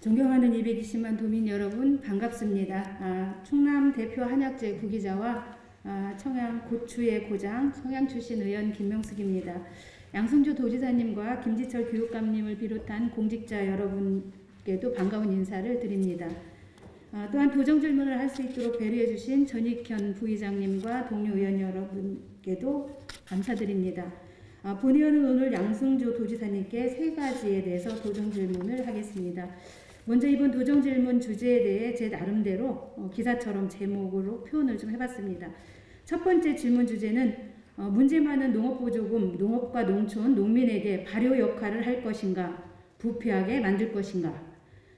존경하는 220만 도민 여러분 반갑습니다. 충남 대표 한약재 구기자와 청양 고추의 고장 청양 출신 의원 김명숙입니다. 양승조 도지사님과 김지철 교육감님을 비롯한 공직자 여러분께도 반가운 인사를 드립니다. 또한 도정 질문을 할 수 있도록 배려해 주신 전익현 부의장님과 동료 의원 여러분께도 감사드립니다. 본의원은 오늘 양승조 도지사님께 세 가지에 대해서 도정 질문을 하겠습니다. 먼저 이번 도정 질문 주제에 대해 제 나름대로 기사처럼 제목으로 표현을 좀 해봤습니다. 첫 번째 질문 주제는 문제 많은 농업보조금, 농업과 농촌, 농민에게 발효 역할을 할 것인가, 부패하게 만들 것인가,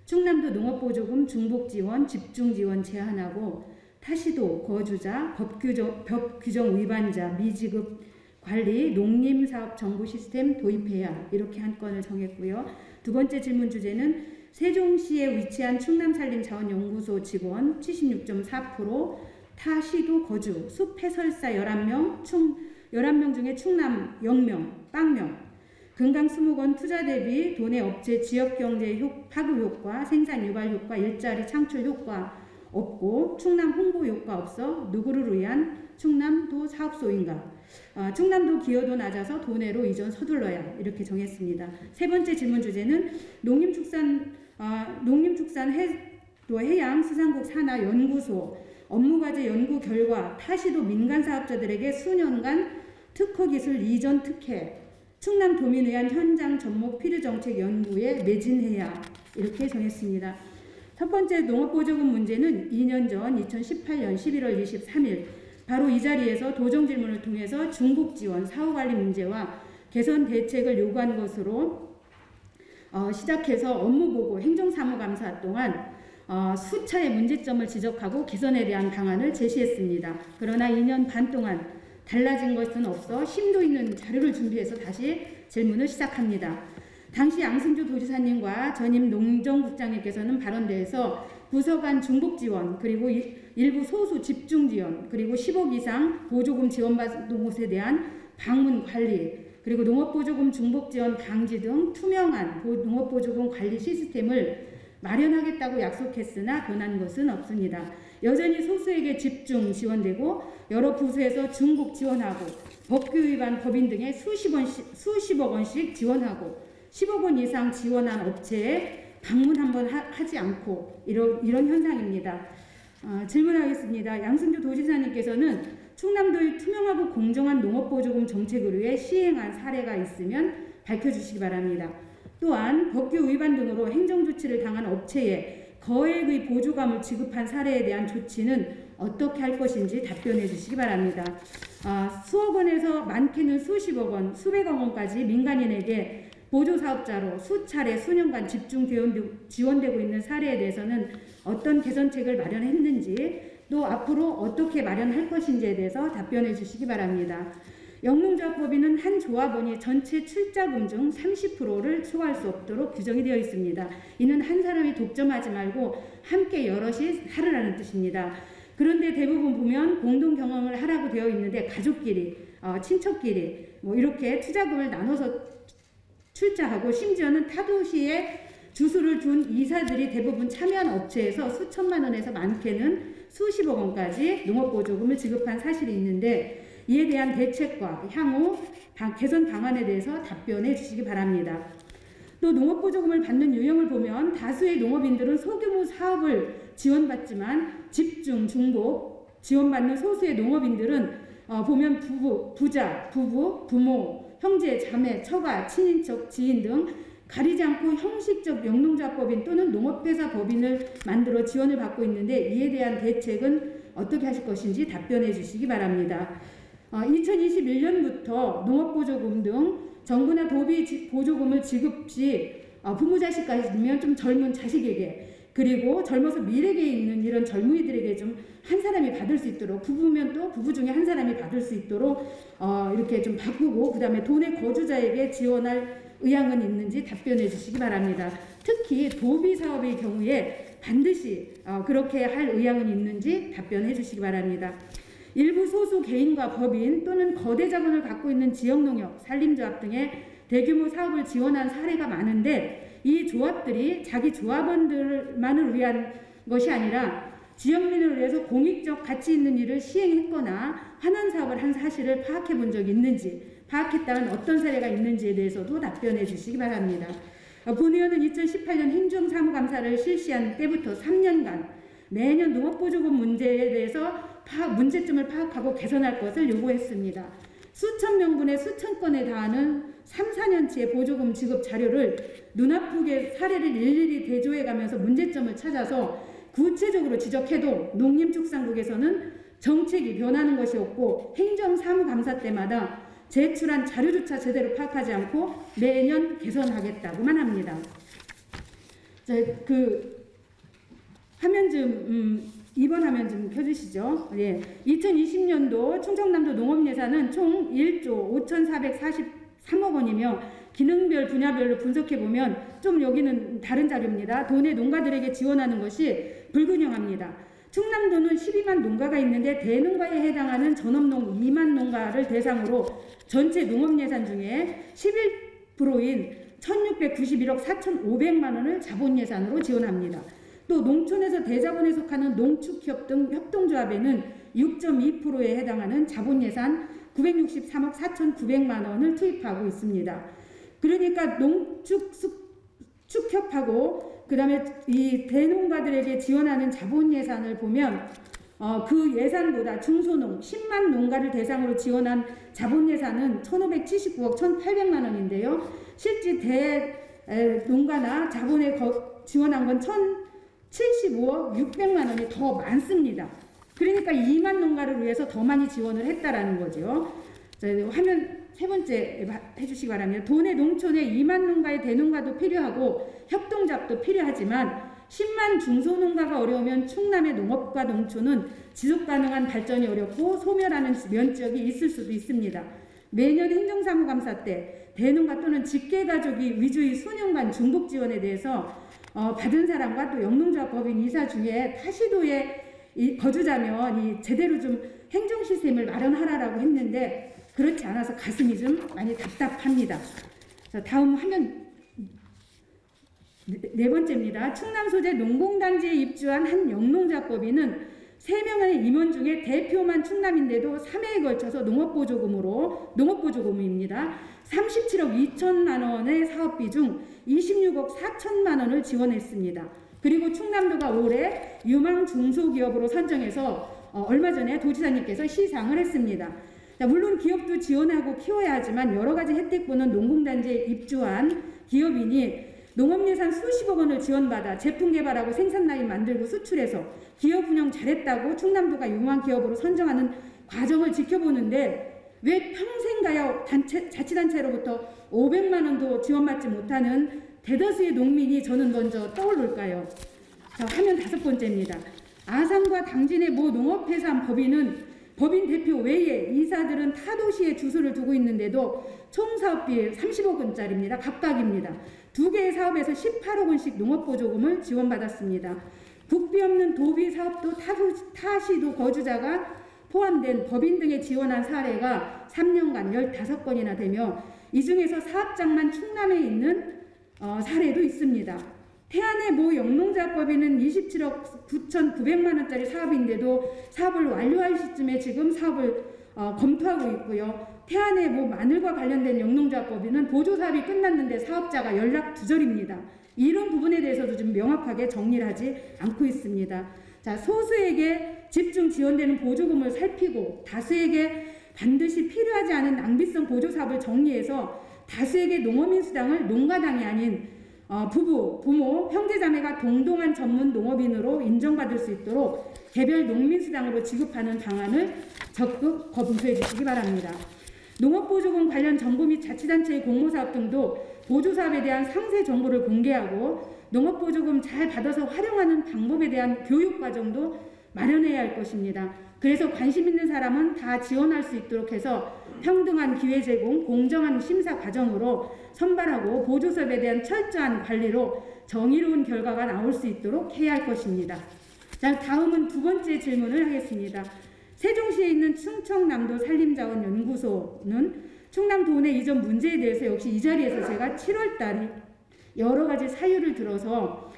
충남도 농업보조금 중복지원, 집중지원 제한하고 타시도, 거주자, 법규정 위반자, 미지급 관리, 농림사업 정보 시스템 도입해야 이렇게 한 건을 정했고요. 두 번째 질문 주제는 세종시에 위치한 충남산림자원연구소 직원 76.4%, 타시도 거주, 숲해설사 11명, 11명 중에 충남 0명, 빵명, 금강 20건 투자 대비 도내 업체 지역경제 파급 효과, 생산 유발 효과, 일자리 창출 효과 없고 충남 홍보 효과 없어 누구를 위한 충남도 사업소인가? 충남도 기여도 낮아서 도내로 이전 서둘러야 이렇게 정했습니다. 세 번째 질문 주제는 농림축산해양수산국 산하연구소 업무과제 연구 결과 타시도 민간사업자들에게 수년간 특허기술 이전 특혜 충남도민의한 현장 접목 필요정책 연구에 매진해야 이렇게 정했습니다. 첫 번째 농업보조금 문제는 2년 전 2018년 11월 23일 바로 이 자리에서 도정 질문을 통해서 중복지원 사후관리 문제와 개선 대책을 요구한 것으로 시작해서 업무보고 행정사무감사 동안 수차례 문제점을 지적하고 개선에 대한 방안을 제시했습니다. 그러나 2년 반 동안 달라진 것은 없어 심도 있는 자료를 준비해서 다시 질문을 시작합니다. 당시 양승조 도지사님과 전임 농정국장님께서는 발언대에서 부서 간 중복지원 그리고 일부 소수 집중지원 그리고 10억 이상 보조금 지원받은 곳에 대한 방문 관리 그리고 농업보조금 중복지원 방지 등 투명한 농업보조금 관리 시스템을 마련하겠다고 약속했으나 변한 것은 없습니다. 여전히 소수에게 집중 지원되고 여러 부서에서 중복 지원하고 법규 위반 법인 등에 수십억 원씩 지원하고 10억 원 이상 지원한 업체에 방문 한번 하지 않고 이런 현상입니다. 질문하겠습니다. 양승조 도지사님께서는 충남도의 투명하고 공정한 농업보조금 정책을 위해 시행한 사례가 있으면 밝혀주시기 바랍니다. 또한 법규 위반 등으로 행정조치를 당한 업체에 거액의 보조감을 지급한 사례에 대한 조치는 어떻게 할 것인지 답변해 주시기 바랍니다. 수억 원에서 많게는 수십억 원, 수백억 원까지 민간인에게 보조사업자로 수차례 수년간 집중 지원되고 있는 사례에 대해서는 어떤 개선책을 마련했는지 또 앞으로 어떻게 마련할 것인지에 대해서 답변해 주시기 바랍니다. 영농조합법인은 한 조합원이 전체 출자금 중 30%를 초과할 수 없도록 규정이 되어 있습니다. 이는 한 사람이 독점하지 말고 함께 여럿이 하라는 뜻입니다. 그런데 대부분 보면 공동 경영을 하라고 되어 있는데 가족끼리, 친척끼리 이렇게 투자금을 나눠서 출자하고 심지어는 타도시에 주소를 둔 이사들이 대부분 참여한 업체에서 수천만 원에서 많게는 수십억 원까지 농업보조금을 지급한 사실이 있는데 이에 대한 대책과 향후 개선 방안에 대해서 답변해 주시기 바랍니다. 또 농업보조금을 받는 유형을 보면 다수의 농업인들은 소규모 사업을 지원받지만 집중, 중복 지원받는 소수의 농업인들은 보면 부자, 부부, 부모, 형제, 자매, 처가, 친인척, 지인 등 가리지 않고 형식적 영농조합법인 또는 농업회사 법인을 만들어 지원을 받고 있는데 이에 대한 대책은 어떻게 하실 것인지 답변해 주시기 바랍니다. 2021년부터 농업보조금 등 정부나 도비 보조금을 지급 시 부모 자식까지면 좀 젊은 자식에게 그리고 젊어서 미래계에 있는 이런 젊은이들에게 좀 한 사람이 받을 수 있도록 부부면 또 부부 중에 한 사람이 받을 수 있도록 이렇게 좀 바꾸고 그 다음에 도내 거주자에게 지원할 의향은 있는지 답변해 주시기 바랍니다. 특히 도비 사업의 경우에 반드시 그렇게 할 의향은 있는지 답변해 주시기 바랍니다. 일부 소수 개인과 법인 또는 거대 자본을 갖고 있는 지역농협, 산림조합 등의 대규모 사업을 지원한 사례가 많은데 이 조합들이 자기 조합원들만을 위한 것이 아니라 지역민을 위해서 공익적 가치 있는 일을 시행했거나 환원 사업을 한 사실을 파악해 본 적이 있는지, 파악했다면 어떤 사례가 있는지에 대해서도 답변해 주시기 바랍니다. 본 의원은 2018년 행정사무감사를 실시한 때부터 3년간 매년 농업보조금 문제에 대해서 문제점을 파악하고 개선할 것을 요구했습니다. 수천 명분의 수천 건에 달하는 3, 4년치의 보조금 지급 자료를 눈아프게 사례를 일일이 대조해가면서 문제점을 찾아서 구체적으로 지적해도 농림축산국에서는 정책이 변하는 것이 없고 행정사무감사 때마다 제출한 자료조차 제대로 파악하지 않고 매년 개선하겠다고만 합니다. 자, 화면 좀 이번 화면 좀 켜주시죠. 예. 2020년도 충청남도 농업예산은 총 1조 5,443억 원이며 기능별 분야별로 분석해보면 좀 여기는 다른 자료입니다. 도내 농가들에게 지원하는 것이 불균형합니다. 충남도는 12만 농가가 있는데 대농가에 해당하는 전업농 2만 농가를 대상으로 전체 농업예산 중에 11%인 1,691억 4,500만 원을 자본예산으로 지원합니다. 또 농촌에서 대자본에 속하는 농축협 등 협동조합에는 6.2%에 해당하는 자본예산 963억 4,900만 원을 투입하고 있습니다. 그러니까 농축축협하고 그 다음에 이 대농가들에게 지원하는 자본예산을 보면 그 예산보다 중소농 10만 농가를 대상으로 지원한 자본예산은 1,579억 1,800만 원인데요. 실제 대농가나 자본에 지원한 건 1,075억 600만 원이 더 많습니다. 그러니까 2만 농가를 위해서 더 많이 지원을 했다라는 거죠. 자, 화면 세 번째 해주시기 바랍니다. 도내 농촌에 2만 농가의 대농가도 필요하고 협동조합도 필요하지만 10만 중소농가가 어려우면 충남의 농업과 농촌은 지속가능한 발전이 어렵고 소멸하는 면적이 있을 수도 있습니다. 매년 행정사무감사 때 대농가 또는 직계가족이 위주의 수년간 중복 지원에 대해서 받은 사람과 또 영농조합법인 이사 중에 타시도에 거주자면 제대로 좀 행정 시스템을 마련하라라고 했는데 그렇지 않아서 가슴이 좀 많이 답답합니다. 자, 다음 화면 네 번째입니다. 충남 소재 농공단지에 입주한 한 영농조합법인은 3명의 임원 중에 대표만 충남인데도 3회에 걸쳐서 농업보조금입니다. 37억 2천만 원의 사업비 중 26억 4천만 원을 지원했습니다. 그리고 충남도가 올해 유망 중소기업으로 선정해서 얼마 전에 도지사님께서 시상을 했습니다. 자, 물론 기업도 지원하고 키워야 하지만 여러 가지 혜택 보는 농공단지에 입주한 기업인이 농업예산 수십억 원을 지원받아 제품 개발하고 생산 라인 만들고 수출해서 기업 운영 잘했다고 충남도가 유망 기업으로 선정하는 과정을 지켜보는데 왜 평생 가야 자치단체로부터 500만 원도 지원받지 못하는 대다수의 농민이 저는 먼저 떠오를까요? 자, 화면 5번째입니다. 아산과 당진의 모 농업회사 법인은 법인 대표 외에 이사들은 타도시에 주소를 두고 있는데도 총 사업비 30억 원짜리입니다. 각각입니다. 2개의 사업에서 18억 원씩 농업보조금을 지원받았습니다. 국비 없는 도비 사업도 타시도 거주자가 포함된 법인 등에 지원한 사례가 3년간 15건이나 되며 이 중에서 사업장만 충남에 있는 사례도 있습니다. 태안의 모 영농조합법인은 27억 9,900만 원짜리 사업인데도 사업을 완료할 시점에 지금 사업을 검토하고 있고요. 태안의 모 마늘과 관련된 영농조합법인은 보조사업이 끝났는데 사업자가 연락 두절입니다. 이런 부분에 대해서도 좀 명확하게 정리를 하지 않고 있습니다. 자, 소수에게 집중 지원되는 보조금을 살피고 다수에게 반드시 필요하지 않은 낭비성 보조사업을 정리해서 다수에게 농어민수당을 농가당이 아닌 부부, 부모, 형제자매가 동동한 전문 농업인으로 인정받을 수 있도록 개별 농민수당으로 지급하는 방안을 적극 검토해 주시기 바랍니다. 농업보조금 관련 정부 및 자치단체의 공모사업 등도 보조사업에 대한 상세 정보를 공개하고 농업보조금 잘 받아서 활용하는 방법에 대한 교육과정도 마련해야 할 것입니다. 그래서 관심 있는 사람은 다 지원할 수 있도록 해서 평등한 기회 제공, 공정한 심사 과정으로 선발하고 보조사업에 대한 철저한 관리로 정의로운 결과가 나올 수 있도록 해야 할 것입니다. 자, 다음은 2번째 질문을 하겠습니다. 세종시에 있는 충청남도 산림자원연구소는 충남 도내 이전 문제에 대해서 역시 이 자리에서 제가 7월 달에 여러 가지 사유를 들어서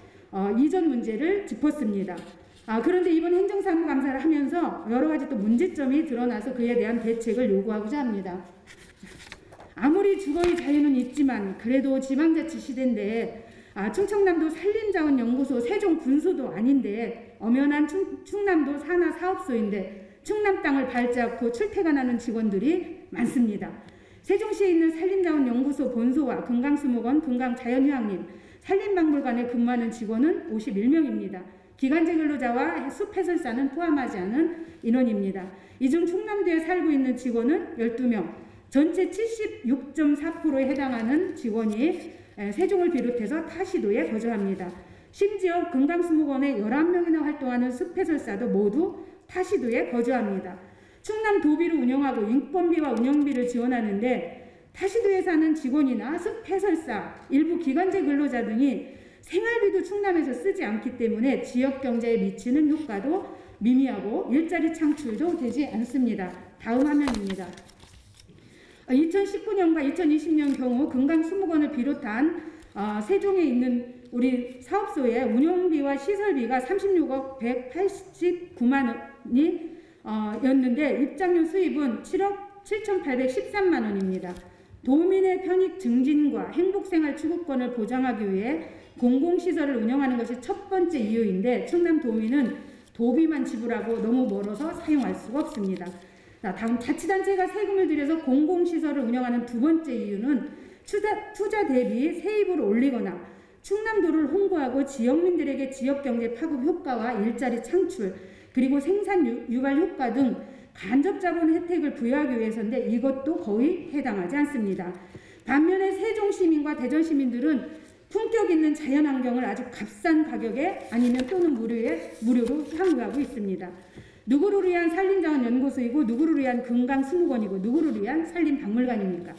이전 문제를 짚었습니다. 그런데 이번 행정사무감사를 하면서 여러 가지 또 문제점이 드러나서 그에 대한 대책을 요구하고자 합니다. 아무리 주거의 자유는 있지만 그래도 지방자치 시대인데 충청남도 산림자원연구소 세종분소도 아닌데 엄연한 충남도 산하사업소인데 충남 땅을 밟지 않고 출퇴근하는 직원들이 많습니다. 세종시에 있는 산림자원연구소 본소와 금강수목원, 금강자연휴양림, 산림박물관에 근무하는 직원은 51명입니다. 기간제 근로자와 숲해설사는 포함하지 않은 인원입니다. 이 중 충남도에 살고 있는 직원은 12명, 전체 76.4%에 해당하는 직원이 세종을 비롯해서 타시도에 거주합니다. 심지어 금강수목원에 11명이나 활동하는 숲해설사도 모두 타시도에 거주합니다. 충남 도비를 운영하고 인건비와 운영비를 지원하는데 타시도에 사는 직원이나 숲해설사, 일부 기간제 근로자 등이 생활비도 충남에서 쓰지 않기 때문에 지역 경제에 미치는 효과도 미미하고 일자리 창출도 되지 않습니다. 다음 화면입니다. 2019년과 2020년 경우 금강수목원을 비롯한 세종에 있는 우리 사업소의 운영비와 시설비가 36억 189만 원이 였는데 입장료 수입은 7억 7,813만 원입니다. 도민의 편익 증진과 행복생활 추구권을 보장하기 위해 공공시설을 운영하는 것이 첫 번째 이유인데 충남 도민은 도비만 지불하고 너무 멀어서 사용할 수가 없습니다. 다음 자치단체가 세금을 들여서 공공시설을 운영하는 두 번째 이유는 투자 대비 세입을 올리거나 충남도를 홍보하고 지역민들에게 지역경제 파급 효과와 일자리 창출 그리고 생산 유발 효과 등 간접자본 혜택을 부여하기 위해서인데 이것도 거의 해당하지 않습니다. 반면에 세종시민과 대전시민들은 품격 있는 자연환경을 아주 값싼 가격에 아니면 또는 무료로 향유하고 있습니다. 누구를 위한 산림자원연구소이고 누구를 위한 금강수목원이고 누구를 위한 산림박물관입니까?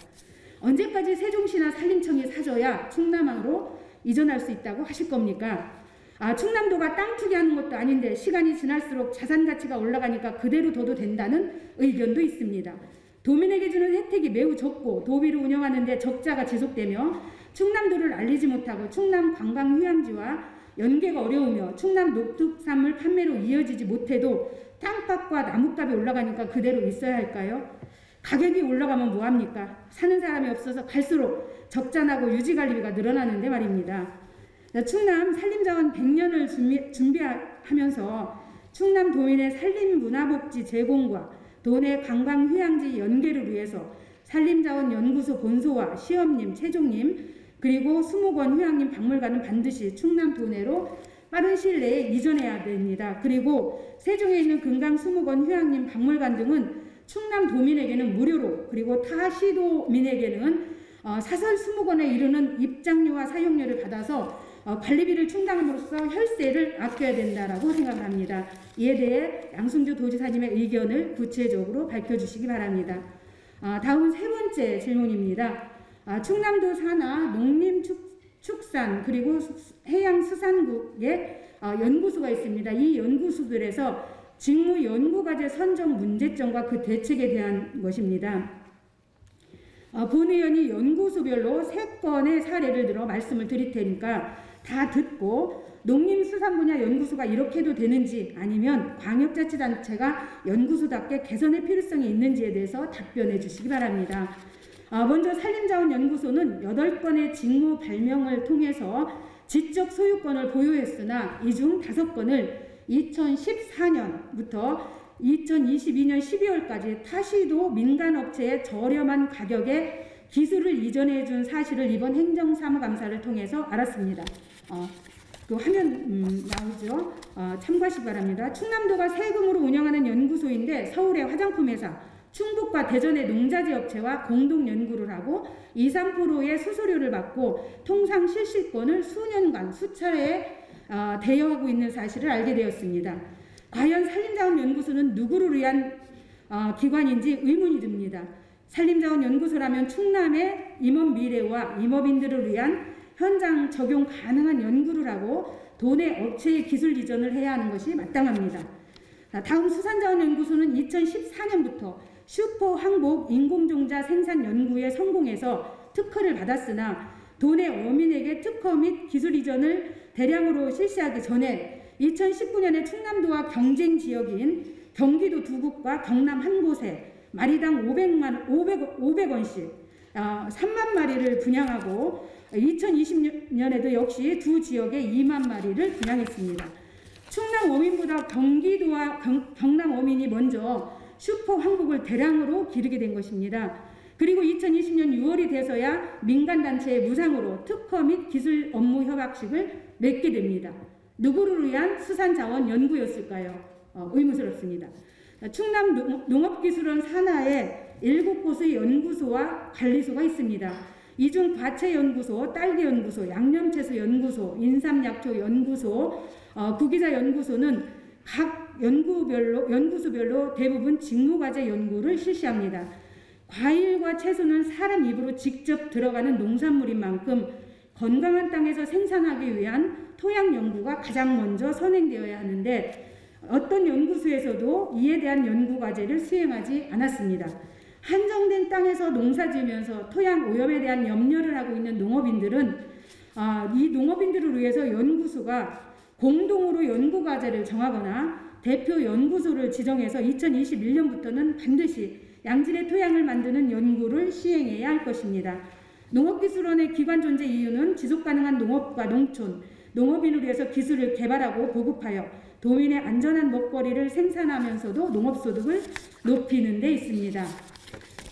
언제까지 세종시나 산림청이 사줘야 충남으로 이전할 수 있다고 하실 겁니까? 충남도가 땅 투기하는 것도 아닌데 시간이 지날수록 자산 가치가 올라가니까 그대로 둬도 된다는 의견도 있습니다. 도민에게 주는 혜택이 매우 적고 도비를 운영하는데 적자가 지속되며 충남도를 알리지 못하고 충남 관광휴양지와 연계가 어려우며 충남 녹특산물 판매로 이어지지 못해도 땅값과 나무값이 올라가니까 그대로 있어야 할까요? 가격이 올라가면 뭐합니까? 사는 사람이 없어서 갈수록 적자나고 유지관리비가 늘어나는데 말입니다. 충남 산림자원 100년을 준비하면서 충남 도민의 산림문화복지 제공과 도내 관광휴양지 연계를 위해서 산림자원연구소 본소와 시험님, 최종님 그리고 수목원, 휴양림, 박물관은 반드시 충남 도내로 빠른 시일 내에 이전해야 됩니다. 그리고 세종에 있는 금강수목원, 휴양림, 박물관 등은 충남 도민에게는 무료로 그리고 타 시도민에게는 사설 수목원에 이르는 입장료와 사용료를 받아서 관리비를 충당함으로써 혈세를 아껴야 된다라고 생각합니다. 이에 대해 양승주 도지사님의 의견을 구체적으로 밝혀주시기 바랍니다. 다음은 세 번째 질문입니다. 충남도 산하 농림축산 그리고 해양수산국에 연구소가 있습니다. 이 연구소들에서 직무 연구과제 선정 문제점과 그 대책에 대한 것입니다. 본 의원이 연구소별로 3건의 사례를 들어 말씀을 드릴 테니까 다 듣고 농림수산 분야 연구소가 이렇게 해도 되는지 아니면 광역자치단체가 연구소답게 개선의 필요성이 있는지에 대해서 답변해 주시기 바랍니다. 먼저 산림자원연구소는 8건의 직무 발명을 통해서 지적 소유권을 보유했으나 이 중 5건을 2014년부터 2022년 12월까지 타시도 민간업체에 저렴한 가격에 기술을 이전해 준 사실을 이번 행정사무감사를 통해서 알았습니다. 그 화면 나오죠? 참고하시기 바랍니다. 충남도가 세금으로 운영하는 연구소인데 서울의 화장품 회사, 충북과 대전의 농자재 업체와 공동 연구를 하고 2~3%의 수수료를 받고 통상 실시권을 수년간 수차례 대여하고 있는 사실을 알게 되었습니다. 과연 산림자원연구소는 누구를 위한 기관인지 의문이 듭니다. 산림자원연구소라면 충남의 임업 미래와 임업인들을 위한 현장 적용 가능한 연구를 하고 도내 업체의 기술 이전을 해야 하는 것이 마땅합니다. 다음 수산자원연구소는 2014년부터 슈퍼 항복 인공종자 생산 연구에 성공해서 특허를 받았으나 도내 어민에게 특허 및 기술 이전을 대량으로 실시하기 전에 2019년에 충남도와 경쟁 지역인 경기도 두 곳과 경남 한 곳에 마리당 500원씩 3만 마리를 분양하고 2020년에도 역시 두 지역에 2만 마리를 분양했습니다. 충남 어민보다 경기도와 경남 어민이 먼저 슈퍼 황복을 대량으로 기르게 된 것입니다. 그리고 2020년 6월이 돼서야 민간단체의 무상으로 특허 및 기술 업무 협약식을 맺게 됩니다. 누구를 위한 수산자원 연구였을까요? 의문스럽습니다. 충남 농업기술원 산하에 7곳의 연구소와 관리소가 있습니다. 이 중 과채연구소, 딸기연구소, 양념채소연구소, 인삼약초연구소, 구기자연구소는 각 연구소별로 대부분 직무과제 연구를 실시합니다. 과일과 채소는 사람 입으로 직접 들어가는 농산물인 만큼 건강한 땅에서 생산하기 위한 토양 연구가 가장 먼저 선행되어야 하는데 어떤 연구소에서도 이에 대한 연구과제를 수행하지 않았습니다. 한정된 땅에서 농사지으면서 토양 오염에 대한 염려를 하고 있는 농업인들은 이 농업인들을 위해서 연구소가 공동으로 연구과제를 정하거나 대표 연구소를 지정해서 2021년부터는 반드시 양질의 토양을 만드는 연구를 시행해야 할 것입니다. 농업기술원의 기관 존재 이유는 지속가능한 농업과 농촌, 농업인을 위해서 기술을 개발하고 보급하여 도민의 안전한 먹거리를 생산하면서도 농업소득을 높이는 데 있습니다.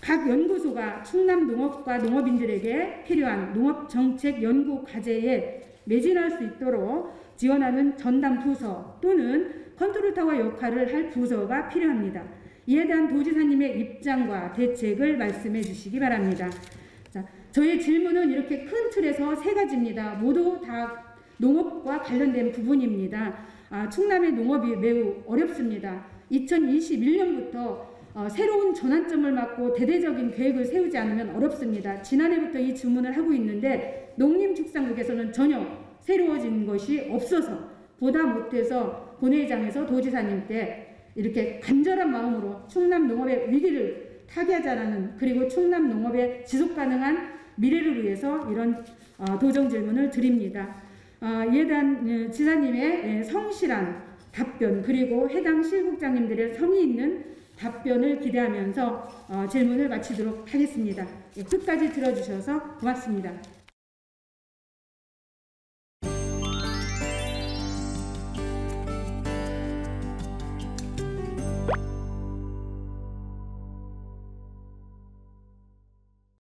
각 연구소가 충남 농업과 농업인들에게 필요한 농업정책 연구 과제에 매진할 수 있도록 지원하는 전담 부서 또는 컨트롤타워 역할을 할 부서가 필요합니다. 이에 대한 도지사님의 입장과 대책을 말씀해 주시기 바랍니다. 자, 저의 질문은 이렇게 큰 틀에서 3가지입니다. 모두 다 농업과 관련된 부분입니다. 충남의 농업이 매우 어렵습니다. 2021년부터 새로운 전환점을 맞고 대대적인 계획을 세우지 않으면 어렵습니다. 지난해부터 이 주문을 하고 있는데 농림축산국에서는 전혀 새로워진 것이 없어서 보다 못해서 본회의장에서 도지사님께 이렇게 간절한 마음으로 충남 농업의 위기를 타개하자라는 그리고 충남 농업의 지속가능한 미래를 위해서 이런 도정 질문을 드립니다. 이에 대한 지사님의 성실한 답변 그리고 해당 실국장님들의 성의 있는 답변을 기대하면서 질문을 마치도록 하겠습니다. 끝까지 들어주셔서 고맙습니다.